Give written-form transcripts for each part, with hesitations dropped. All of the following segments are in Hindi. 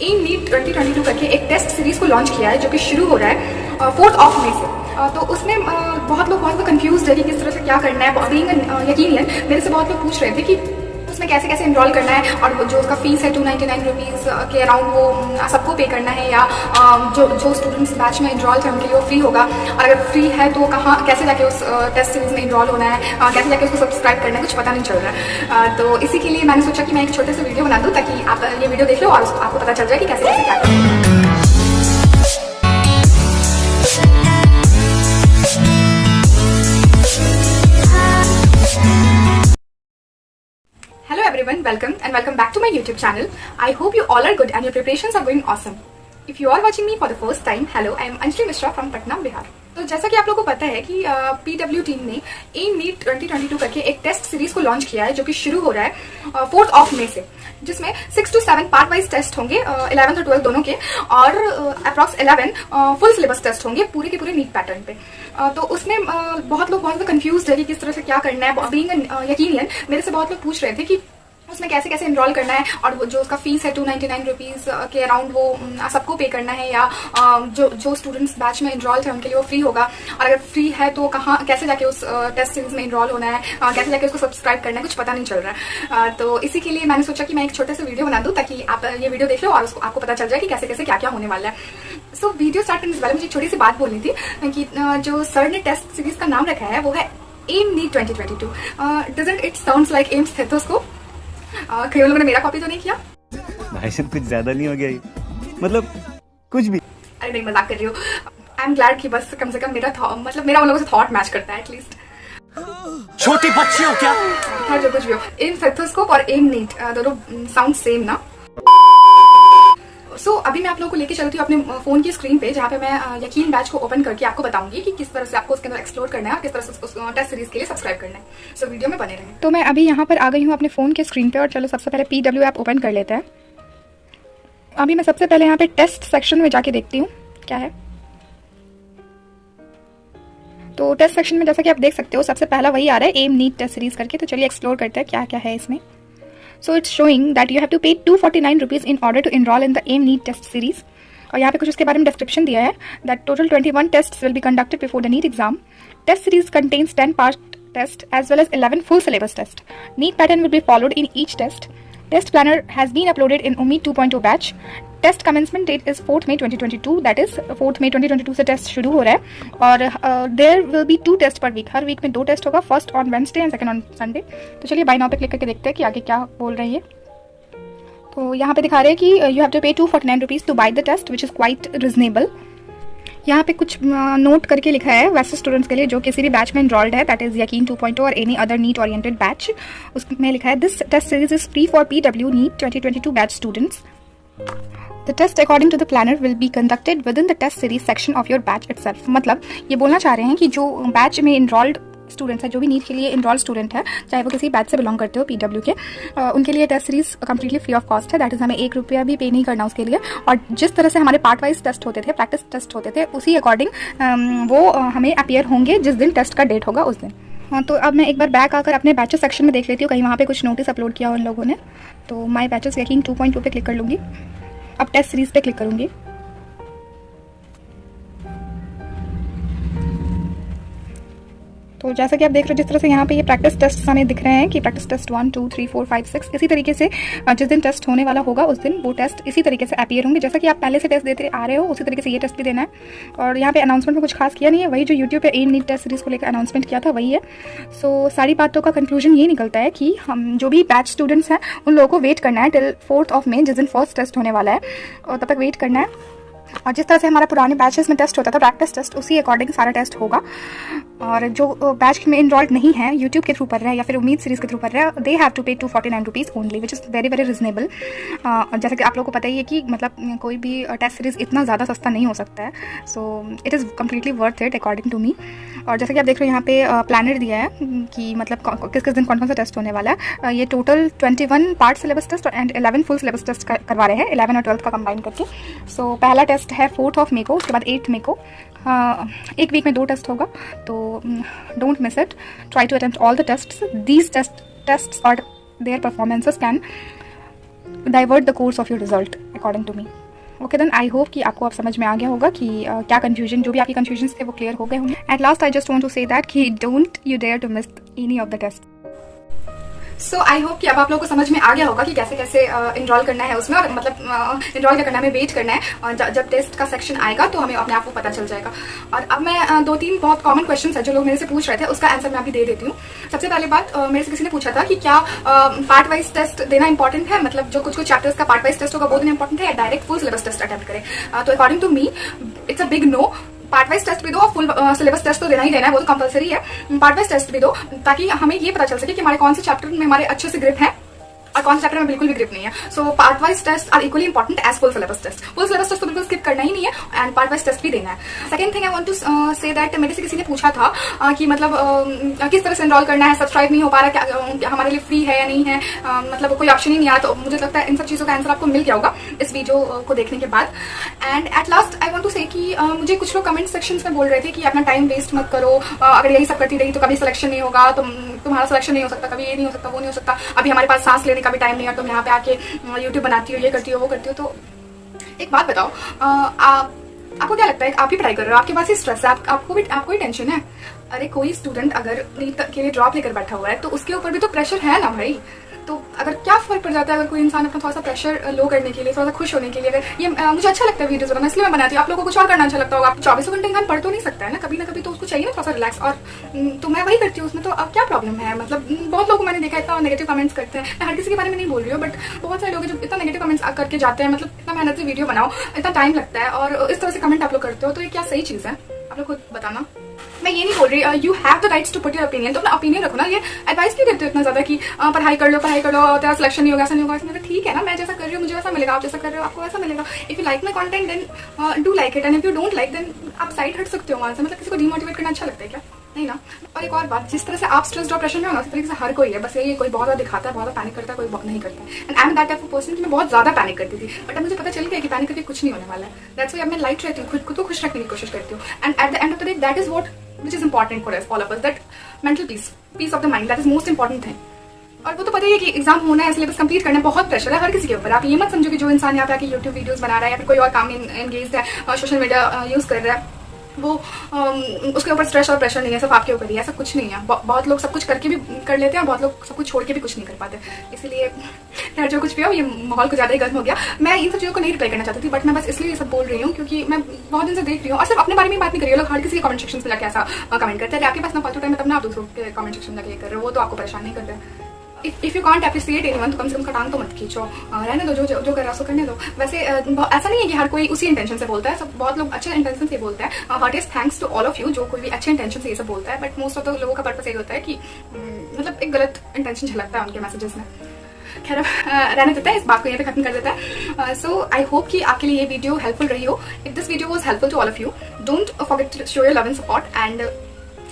एम नीट 2022 करके एक टेस्ट सीरीज को लॉन्च किया है जो कि शुरू हो रहा है 4 मई से। तो उसमें बहुत लोग कंफ्यूज है कि किस तरह से क्या करना है। बीइंग यकीनियन मेरे से बहुत लोग पूछ रहे थे कि उसमें कैसे कैसे इनरोल करना है और जो उसका फीस है 299 रुपीज़ के अराउंड वो सबको पे करना है या जो स्टूडेंट्स बैच में इनरोल थे उनके लिए वो फ्री होगा, और अगर फ्री है तो कहाँ कैसे जाके उस टेस्ट सीरीज में इनरोल होना है, कैसे जाके उसको सब्सक्राइब करना है, कुछ पता नहीं चल रहा है। तो इसी के लिए मैंने सोचा कि मैं एक छोटे से वीडियो बना दूँ ताकि आप ये वीडियो देख लो और आपको पता चल जाए कि कैसे कैसे क्या करना है। Hello everyone, welcome back to my YouTube channel. I hope you all are good and your preparations are going awesome. If you are watching me for the first time, hello, I am Anjali Mishra from Patna, Bihar. तो जैसा कि आप लोगों को पता है कि PW टीम ने एम नीट 2022 करके एक टेस्ट सीरीज को लॉन्च किया है जो कि शुरू हो रहा है 4 मई से, जिसमें 6 to 7 पार्ट वाइज टेस्ट होंगे 11th और 12th दोनों के, और अप्रॉक्स 11 फुल सिलेबस टेस्ट होंगे पूरे के पूरे नीट पैटर्न पे। तो उसमें बहुत लोग कंफ्यूज है कि किस तरह से क्या करना है। बीइंग यकीनियन मेरे से बहुत लोग पूछ रहे थे कि उसमें कैसे कैसे इनरोल करना है और जो उसका फीस है 299 रुपीज़ के अराउंड वो सबको पे करना है या जो स्टूडेंट्स बैच में इनरोल थे उनके लिए वो फ्री होगा, और अगर फ्री है तो कहाँ कैसे जाके उस टेस्ट सीरीज में इनरोल होना है, कैसे जाके उसको सब्सक्राइब करना है, कुछ पता नहीं चल रहा है। तो इसी के लिए मैंने सोचा कि मैं एक छोटे से वीडियो बना दूँ ताकि आप ये वीडियो देख लो और आपको पता चल जाए कि कैसे कैसे क्या क्या होने वाला है। सो वीडियो स्टार्ट करने से पहले मुझे एक छोटी सी बात बोलनी थी कि जो सर ने टेस्ट सीरीज का नाम रखा है वो है aim NEET 2022। Doesn't it sounds like aim stethoscope? कई लोगों ने मेरा कॉपी तो नहीं किया? भाई साहब कुछ ज्यादा नहीं हो गया ये? मतलब कुछ भी? अरे नहीं, मजाक कर रही हूँ। आई एम ग्लैड कि बस कम से कम मेरा उन लोगों से थॉट मैच करता है एटलीस्ट। छोटी बच्ची हो क्या? खैर जो कुछ भी हो, एम स्टेथोस्कोप और एम नीट दोनों साउंड सेम ना। सो अभी मैं आप लोगों को लेके चलती हूँ अपने फोन की स्क्रीन पे, जहाँ पे मैं यकीन बैच को ओपन करके आपको बताऊंगी कि किस तरह से आपको उसके अंदर एक्सप्लोर करना है और किस तरह से उस टेस्ट सीरीज के लिए सब्सक्राइब करना है। सो वीडियो में बने रहें। तो मैं अभी यहाँ पर आ गई हूँ अपने फोन के स्क्रीन पे, और चलो सबसे पहले PW ऐप ओपन कर लेते हैं। अभी मैं सबसे पहले यहाँ पे टेस्ट सेक्शन में जाके देखती हूँ क्या है। तो टेस्ट सेक्शन में जैसा कि आप देख सकते हो सबसे पहला वही आ रहा है एम नीट टेस्ट सीरीज करके। तो चलिए एक्सप्लोर करते हैं क्या क्या है इसमें। So it's showing that you have to pay 249 rupees in order to enroll in the AIM NEET test series. और यहाँ पे कुछ उसके बारे में डिस्क्रिप्शन दिया है that total 21 tests will be conducted before the NEET exam. Test series contains 10 part test as well as 11 full syllabus test. NEET pattern will be followed in each test. Test planner has been uploaded in Ummeed 2.0 batch. Test commencement date is 4 May 2022, that is 4 मई 2022 से टेस्ट शुरू हो रहा है। और there will be 2 test per week, हर वीक में 2 टेस्ट होगा, first on Wednesday and second on Sunday. तो चलिए बाय नाउ पे क्लिक करके देखते हैं कि आगे क्या बोल रही है। तो यहाँ पे दिखा रहे हैं कि you have to pay 249 rupees to buy the test which is quite reasonable. यहाँ पे कुछ नोट करके लिखा है वैसे स्टूडेंट्स के लिए जो किसी भी बैच में इनरोल्ड है, दैट इज यकीन 2.0 और any other NEET oriented batch. उसमें लिखा है this test series is free for PW NEET 2022 batch students. The test according to the planner will be conducted within the test series section of your batch itself। मतलब ये बोलना चाह रहे हैं कि जो बैच में इनरोल्ड स्टूडेंट्स है, जो भी नीट के लिए इनरोल्ड स्टूडेंट है, चाहे वो किसी बैच से बिलोंग करते हो PW के, उनके लिए test series completely free of cost है। दैट इज हमें 1 रुपया भी पे नहीं करना उसके लिए। और जिस तरह से हमारे पार्ट वाइज टेस्ट होते थे, प्रैक्टिस टेस्ट होते थे, उसी अकॉर्डिंग वो हमें अपीयर होंगे जिस दिन टेस्ट का डेट होगा उस दिन। हाँ, तो अब मैं एक बार बैक आकर अपने बैचेस सेक्शन में देख लेती हूँ, कहीं वहाँ पे कुछ नोटिस अपलोड किया उन लोगों ने। तो माई बैचेस यकीन 2.2 पे क्लिक कर लूँगी। अब टेस्ट सीरीज पे क्लिक करूंगी। तो जैसा कि आप देख रहे हो जिस तरह से यहाँ पे ये प्रैक्टिस टेस्ट हमें दिख रहे हैं कि प्रैक्टिस टेस्ट 1 2 3 4 5 6, इसी तरीके से जिस दिन टेस्ट होने वाला होगा उस दिन वो टेस्ट इसी तरीके से अपीयर होंगे। जैसा कि आप पहले से टेस्ट देते आ रहे हो उसी तरीके से ये टेस्ट भी देना है। और यहाँ पे अनाउंसमेंट में कुछ खास किया नहीं है, वही जो यूट्यूब पे एम नीट टेस्ट सीरीज को लेकर अनाउंसमेंट किया था वही है। सो सारी बातों का कंक्लूजन ये निकलता है कि हम जो भी बैच स्टूडेंट्स हैं उन लोगों को वेट करना है टिल 4 मई, जिस दिन फर्स्ट टेस्ट होने वाला है, और तब तक वेट करना है। और जिस तरह से हमारा पुराने बैचेस में टेस्ट होता था प्रैक्टिस टेस्ट, उसी अकॉर्डिंग सारा टेस्ट होगा। और जो बैच में इनरोल्ड नहीं है, यूट्यूब के थ्रू पढ़ रहे हैं या फिर उम्मीद सीरीज के थ्रू पढ़ रहे हैं, they have to pay 249 rupees only, which is very very reasonable. और जैसा कि आप लोगों को पता ही है कि मतलब कोई भी टेस्ट सीरीज़ इतना ज़्यादा सस्ता नहीं हो सकता है। So it is completely worth it according to me. और जैसा कि आप देख रहे हो यहाँ पे प्लानर दिया है कि मतलब किस किस दिन कौन कौन सा टेस्ट होने वाला है। ये total 21 part syllabus test and 11 full syllabus test करवा रहे हैं, 11 और 12 का कंबाइन करके। सो पहला टेस्ट है 4 मई को, उसके बाद 8 मई को। एक वीक में 2 टेस्ट होगा, तो don't miss it, try to attempt all the tests. These tests और their performances can divert the course of your result according to me. Okay then, I hope कि आपको अब समझ में आ गया होगा कि क्या कन्फ्यूजन, जो भी आपकी कन्फ्यूजन थे वो क्लियर हो गए होंगे। At last I just want to say that कि don't you dare to miss any of the test. So I hope कि अब आप लोगों को समझ में आ गया होगा कि कैसे कैसे इनरोल करना है उसमें, और मतलब इनरोल क्या करना है, हमें वेट करना है, और जब टेस्ट का सेक्शन आएगा तो हमें अपने आप को पता चल जाएगा। और अब मैं 2-3 बहुत कॉमन क्वेश्चन है जो लोग मेरे से पूछ रहे थे, उसका आंसर मैं अभी दे देती हूँ। सबसे पहले बात, मेरे से किसी ने पूछा था कि क्या पार्ट वाइज टेस्ट देना इंपॉर्टेंट है, मतलब जो कुछ चैप्टर्स का पार्ट वाइज टेस्ट होगा वो देना इंपॉर्टेंट है या direct full syllabus test attempt करें। तो according to me it's a big no. Part wise test भी दो और फुल सिलेबस टेस्ट तो देना ही देना है, वो तो कंपलसरी है। पार्ट वाइज टेस्ट भी दो ताकि हमें ये पता चल सके कि हमारे कौन से चैप्टर में हमारे अच्छे से ग्रिप है और कौन से चैप्टर में बिल्कुल भी ग्रिप नहीं है। So part wise test are equally important as full syllabus test. Full syllabus test तो बिल्कुल स्किप करना ही नहीं है एंड पार्ट वाइज टेस्ट भी देना है। Second thing I want to say that, मेरे से किसी ने पूछा था कि मतलब किस तरह से एनरोल करना है, सब्सक्राइब नहीं हो पा रहा, क्या हमारे लिए फ्री है या नहीं है, मतलब कोई ऑप्शन ही नहीं आया। तो मुझे लगता है इन सब चीज़ों का आंसर आपको मिल गया होगा इस वीडियो को देखने के बाद। And at last I want to say कि मुझे कुछ लोग कमेंट सेक्शन में बोल रहे थे कि अपना टाइम वेस्ट मत करो, अगर यही सब करती रही तो कभी सिलेक्शन नहीं होगा, तुम्हारा सिलेक्शन नहीं हो सकता, कभी ये नहीं हो सकता, वो नहीं हो सकता, अभी हमारे पास सांस लेने का भी टाइम नहीं है, तुम यहाँ पे आके यूट्यूब बनाती हो, ये करती हो, वो करती हो। तो एक बात बताओ, आपको क्या लगता है, आप ही पढ़ाई कर रहे हो, आपके पास ही स्ट्रेस है, आपको ही टेंशन है। अरे कोई स्टूडेंट अगर नीट के लिए ड्रॉप लेकर बैठा हुआ है तो उसके ऊपर भी तो प्रेशर है ना भाई। तो अगर क्या फर्क पड़ जाता है अगर कोई इंसान अपना थोड़ा सा प्रेशर लो करने के लिए, थोड़ा सा खुश होने के लिए, अगर ये मुझे अच्छा लगता है वीडियोस बनाना इसलिए मैं बनाती हूँ, आप लोगों को कुछ और करना अच्छा लगता होगा। आप 24 घंटे इंसान पढ़ तो नहीं सकता है ना कभी तो उसको चाहिए ना थोड़ा सा रिलैक्स, और तो मैं वही करती हूँ उसमें। तो अब क्या प्रॉब्लम है, मतलब बहुत लोग मैंने देखा इतना नेगेटिव कमेंट्स करते हैं। मैं हर किसी के बारे में नहीं बोल रही हूँ, बट बहुत सारे लोग जो इतना नेगेटिव कमेंट्स करके जाते हैं, मतलब इतना मेहनत से वीडियो बनाओ, इतना टाइम लगता है और इस तरह से कमेंट आप लोग करते हो, तो ये क्या सही चीज़ है, आप लोग खुद बताना। मैं ये नहीं बोल रही you have the rights to put your opinion, तो अपना ओपिनियन रखो ना। ये एडवाइस क्यों देते हो इतना ज्यादा कि पढ़ाई कर लो तेरा सिलेक्शन नहीं होगा, ऐसा नहीं होगा, इसमें ठीक है ना, मैं जैसा कर रही हूँ मुझे वैसा मिलेगा, आप जैसा कर रहे हो आपको वैसा मिलेगा। If you like my content then do like it, and if you don't like then आप साइड हट सकते हो वहां से। मतलब किसी को डिमोटिवेट करना अच्छा लगता है क्या, नहीं ना। और एक और बात, जिस तरह से आप स्ट्रेस और प्रेशर में हो ना, उस तरीके से हर कोई है, बस ये कोई बहुत ज्यादा दिखाता है, बहुत ज्यादा पैनिक करता है, कोई बहुत नहीं करता है। And I am that type of person कि मैं बहुत ज्यादा पैनिक करती थी, बट अब मुझे पता चल गया कि पैनिक करके कुछ नहीं होने वाला है। दैट्स व्हाई अब मैं लाइट रहती हूँ, खुद को खुश रखने की कोशिश करती हूँ। And at the end of the day that is what which is important for us all of us, that mental peace of the mind, that is most important thing। और वो तो पता ही है कि एग्जाम होना है, सिलेबस कंप्लीट करना है, बहुत प्रेशर है हर किसी के ऊपर। आप ये मत समझो कि जो इंसान यहाँ पे आके यूट्यूब वीडियोस बना रहा है या फिर कोई और काम एंगेज है, सोशल मीडिया यूज कर रहा है, वो उसके ऊपर स्ट्रेस और प्रेशर नहीं है, सब आपके ऊपर ही है। ऐसा कुछ नहीं है। बहुत लोग सब कुछ करके भी कर लेते हैं, बहुत लोग सब कुछ छोड़ के भी कुछ नहीं कर पाते। इसलिए यार जो कुछ भी हो, ये माहौल को ज़्यादा ही गर्म हो गया। मैं इन सब चीज़ों को नहीं रिप्लाई करना चाहती थी, बट मैं बस इसलिए ये सब बोल रही हूँ क्योंकि मैं बहुत दिन से देख रही हूँ, और सिर्फ अपने बारे में बात नहीं कर रही हूँ। लोग हर किसी के कमेंट सेक्शन में जाके ऐसा कमेंट करते हैं, आपके पास ना फालतू टाइम है तब ना आप दूसरों के कमेंट सेक्शन में जाके कर रहे हो, वो तो आपको परेशान नहीं कर रहे। If you can't appreciate anyone तो कम से कम टांग तो मत खींचो, रहने दो, जो कर रहा सो करने दो। वैसे ऐसा नहीं है कि हर कोई उसी इंटेंशन से बोलता है, सब बहुत लोग अच्छे इंटेंशन से बोलते हैं। Heartiest thanks to all of you जो कोई भी अच्छे इंटेंशन से ये सब बोलता है, बट मोस्ट ऑफ द लोगों का पर्पस यही होता है कि मतलब एक गलत इंटेंशन झलकता है उनके मैसेजेस में। खैर रहने देता है, इस बात को यहाँ पे खत्म कर देता है। सो आई होप कि आपके लिए ये वीडियो हेल्पफुल रही हो। If this video was helpful to all of you, don't forget to show your love and support. And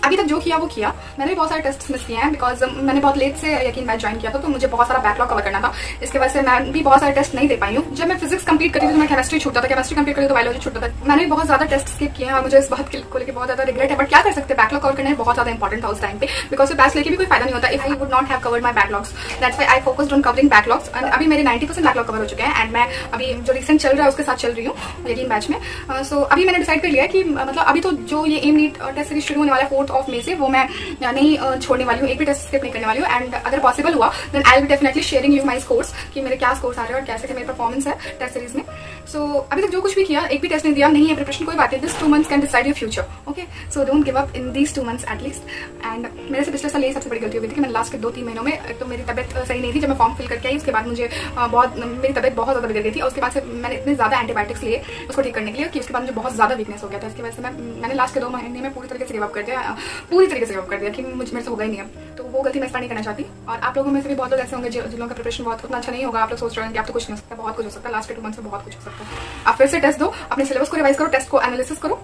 अभी तक जो किया वो किया। मैंने भी बहुत सारे टेस्ट मिस किए हैं बिकॉज मैंने बहुत लेट से यकीन बैच ज्वाइन किया था, तो मुझे बहुत सारा बैकलॉग कवर करना था। इसके वजह से मैं भी बहुत सारे टेस्ट नहीं दे पाई हूँ। जब मैं फिजिक्स कंप्लीट करती थी तो मैं केमिस्ट्री छूटता था, केमिस्ट्री कंप्लीट करी तो बायोलॉजी छूटता था। मैंने भी बहुत ज्यादा टेस्ट स्किप किए हैं और मुझे इस बात को लेकर बहुत ज्यादा रिग्रेट है, बट क्या कर सकते हैं, बैकलॉग कवर करना बहुत ज्यादा इंपॉर्टेंट था उस टाइम पे, बिकॉज बैच लेके भी कोई फायदा नहीं होता if I would not have covered my backlogs. That's why I focused on covering backlogs. And अभी मेरे 90% बैकलॉग कवर हो चुके हैं, एंड मैं अभी जो रिसेंट चल रहा है उसके साथ चल रही हूँ यकीन बैच में। सो अभी मैंने डिसाइड कर लिया कि मतलब अभी तो जो ये एम नीट टेस्ट सीरीज शुरू होने वाला है 4 मई से, वो मैं नहीं छोड़ने वाली हूँ, एक भी टेस्ट स्किप नहीं करने वाली हूँ। एंड अगर पॉसिबल हुआ then I will be definitely sharing you my scores कि मेरे क्या स्कोर्स आ रहे हैं और कैसे मेरी परफॉर्मेंस है टेस्ट सीरीज में। सो अभी तक जो कुछ भी किया, एक भी टेस्ट नहीं दिया, नहीं है प्रिपरेशन, कोई बात नहीं। This 2 months can decide your future, okay. So don't give up in these 2 months at least. And मेरे से पिछले साल यही सबसे बड़ी गलती हो गई थी कि मैंने लास्ट के 2-3 महीनों में, तो मेरी तबियत सही नहीं थी। जब मैं फॉर्म फिल करके आई उसके बाद मुझे मेरी तबियत बहुत ज़्यादा बिगड़ गई थी, और उसके बाद से मैंने इतने ज़्यादा एंटीबायोटिक्स लिए उसको ठीक करने के लिए कि उसके बाद मुझे बहुत ज़्यादा वीकनेस हो गया था। इसकी वजह से मैंने लास्ट के 2 महीने में पूरी तरीके से गिव अप कर दिया कि मेरे से होगा ही नहीं है। तो वो गलती मैं इस बार नहीं करना चाहती। और आप लोगों में से भी बहुत लोग ऐसे होंगे जिन लोगों का प्रिपरेशन बहुत उतना अच्छा नहीं होगा। आप लोग सोच रहे हैं कि आप तो कुछ नहीं हो सकता, बहुत कुछ हो सकता है। लास्ट के 2 months में बहुत कुछ हो सकता है। आप फिर से टेस्ट दो, अपने सिलेबस को रिवाइज करो, टेस्ट को एनालिसिस करो,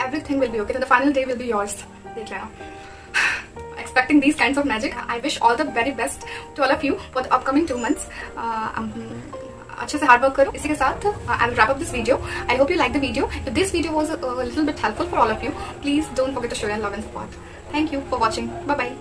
everything will be okay, the final day will be yours. देख लेना। Expecting these kinds of magic, I wish all the very best to all of you for the upcoming 2 months. अच्छे से हार्ड वर्क करो। इसी के साथ I will wrap up this video. I hope you liked the video. If this video was a little bit helpful for all of you, please don't forget to show your love and support. Thank you for watching. Bye bye.